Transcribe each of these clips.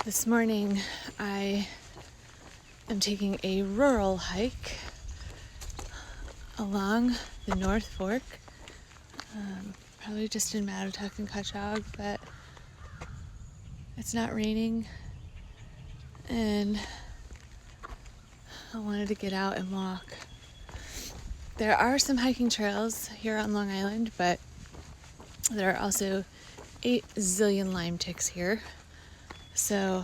This morning I am taking a rural hike along the North Fork, probably just in Mattituck and Cutchogue, but it's not raining and I wanted to get out and walk. There are some hiking trails here on Long Island, but there are also 8 zillion lime ticks here, so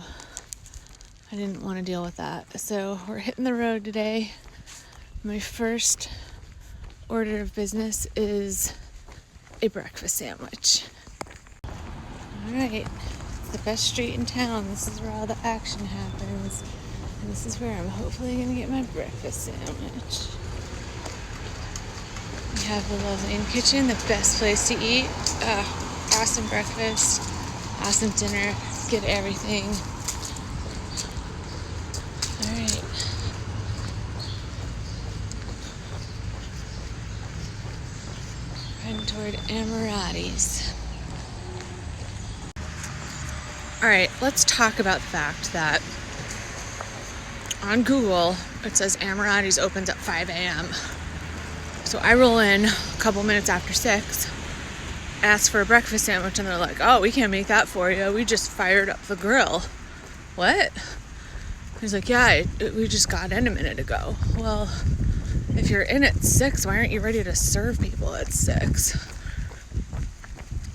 I didn't want to deal with that. So we're hitting the road today. My first order of business is a breakfast sandwich. Alright, it's the best street in town. This is where all the action happens. And this is where I'm hopefully going to get my breakfast sandwich. We have the Love Kitchen, the best place to eat. Awesome breakfast, awesome dinner, good everything. Alright. Heading toward Amirati's. Alright, let's talk about the fact that on Google it says Amirati's opens at 5 a.m. So I roll in a couple minutes after 6, ask for a breakfast sandwich, and they're like, oh, we can't make that for you. We just fired up the grill. What? He's like, yeah, we just got in a minute ago. Well, if you're in at 6, why aren't you ready to serve people at 6?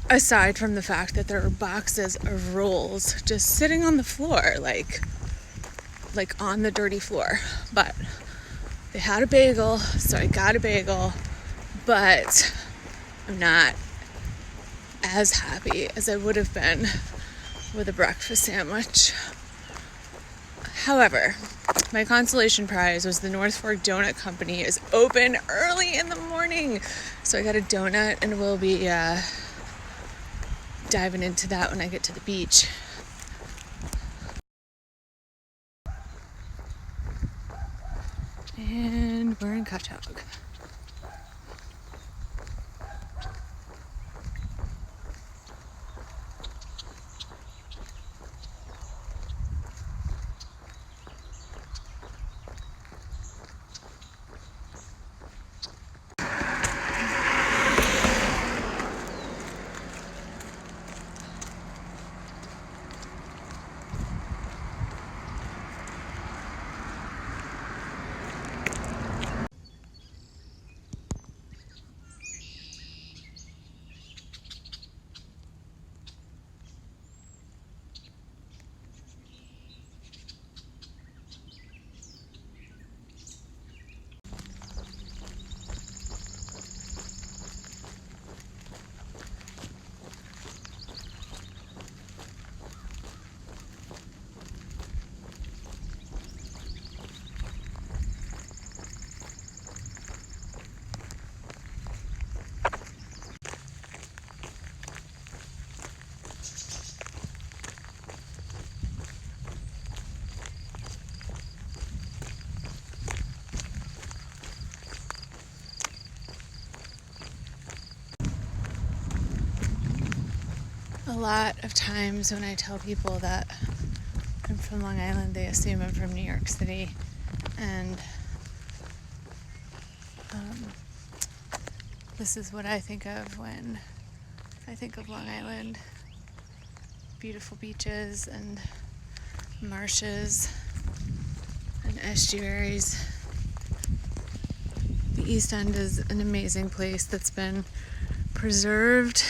Aside from the fact that there are boxes of rolls just sitting on the floor, like on the dirty floor. But they had a bagel, so I got a bagel, but I'm not as happy as I would have been with a breakfast sandwich. However, my consolation prize was the North Fork Donut Company is open early in the morning. So I got a donut, and we'll be diving into that when I get to the beach. And we're in Cutchogue. A lot of times when I tell people that I'm from Long Island, they assume I'm from New York City. And this is what I think of when I think of Long Island. Beautiful beaches and marshes and estuaries. The East End is an amazing place that's been preserved.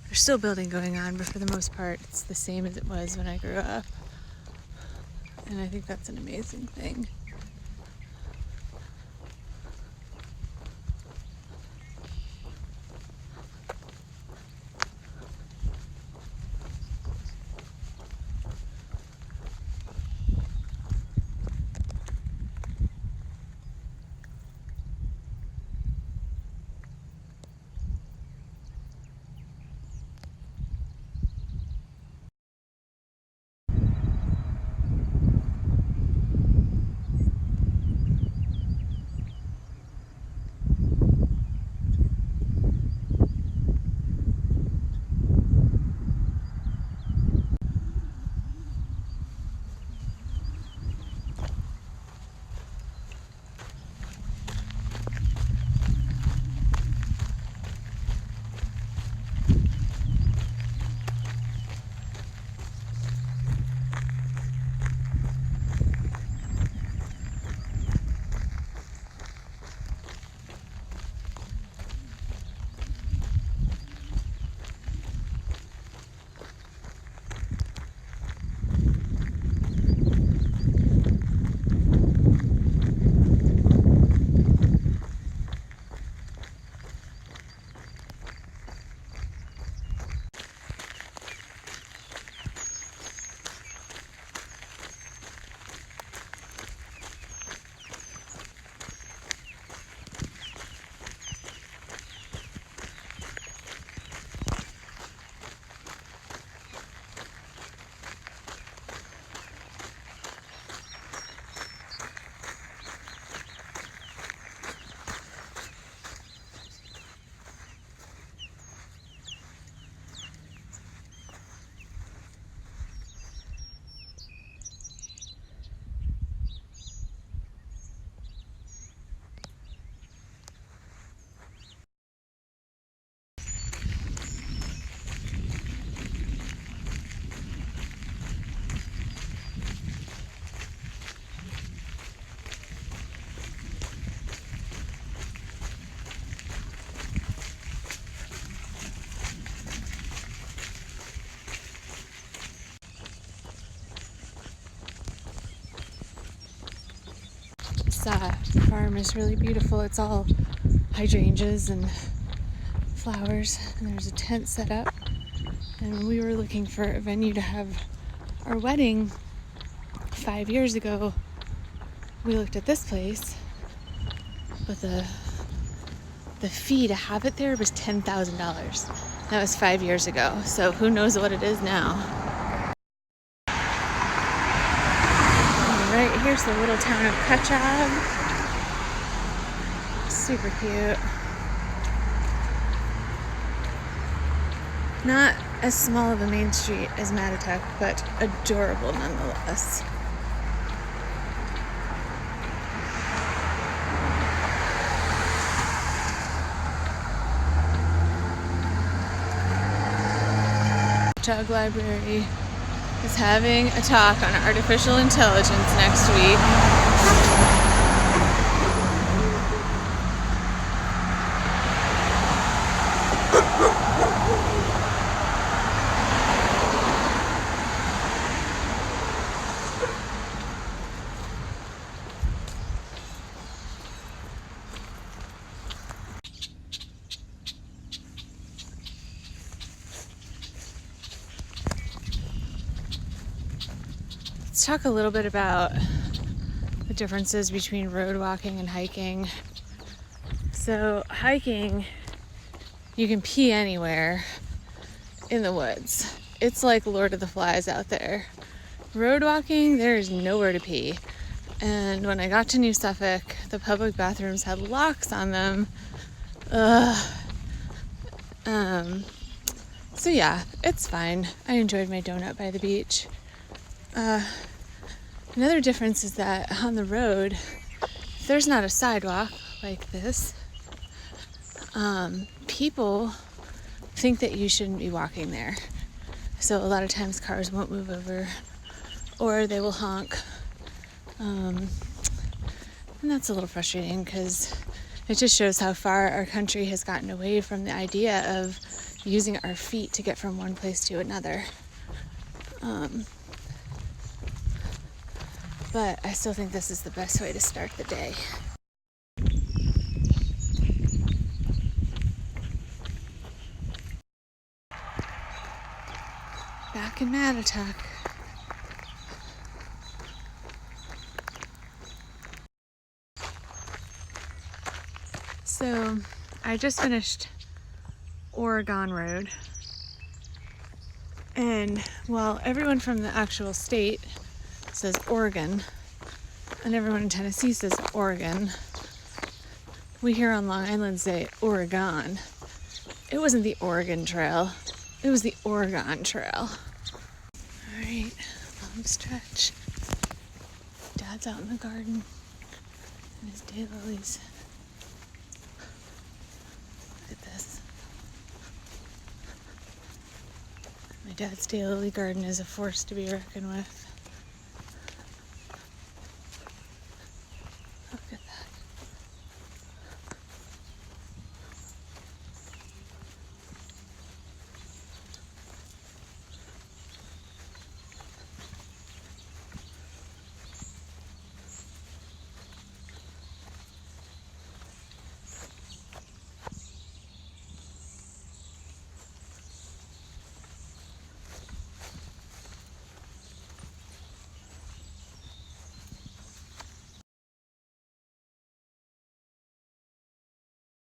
There's still building going on, but for the most part, it's the same as it was when I grew up. And I think that's an amazing thing. farm is really beautiful. It's all hydrangeas and flowers, and there's a tent set up. And when we were looking for a venue to have our wedding 5 years ago, we looked at this place, but the fee to have it there was $10,000. That was 5 years ago, so who knows what it is now. Alright, here's the little town of Cutchogue. Super cute. Not as small of a main street as Mattituck, but adorable nonetheless. Cutchogue Library is having a talk on artificial intelligence next week. Let's talk a little bit about the differences between road walking and hiking. So hiking, you can pee anywhere in the woods. It's like Lord of the Flies out there. Road walking, there is nowhere to pee. And when I got to New Suffolk, the public bathrooms had locks on them. So yeah, it's fine. I enjoyed my donut by the beach. Another difference is that on the road, if there's not a sidewalk like this, people think that you shouldn't be walking there. So a lot of times cars won't move over, or they will honk. And that's a little frustrating because it just shows how far our country has gotten away from the idea of using our feet to get from one place to another. But I still think this is the best way to start the day. Back in Mattituck. So I just finished Oregon Road, and while everyone from the actual state says Oregon and everyone in Tennessee says Oregon, we here on Long Island say Oregon. It wasn't the Oregon Trail, it was the Oregon Trail. Alright, long stretch. Dad's out in the garden and his daylilies. Look at this. My dad's daylily garden is a force to be reckoned with.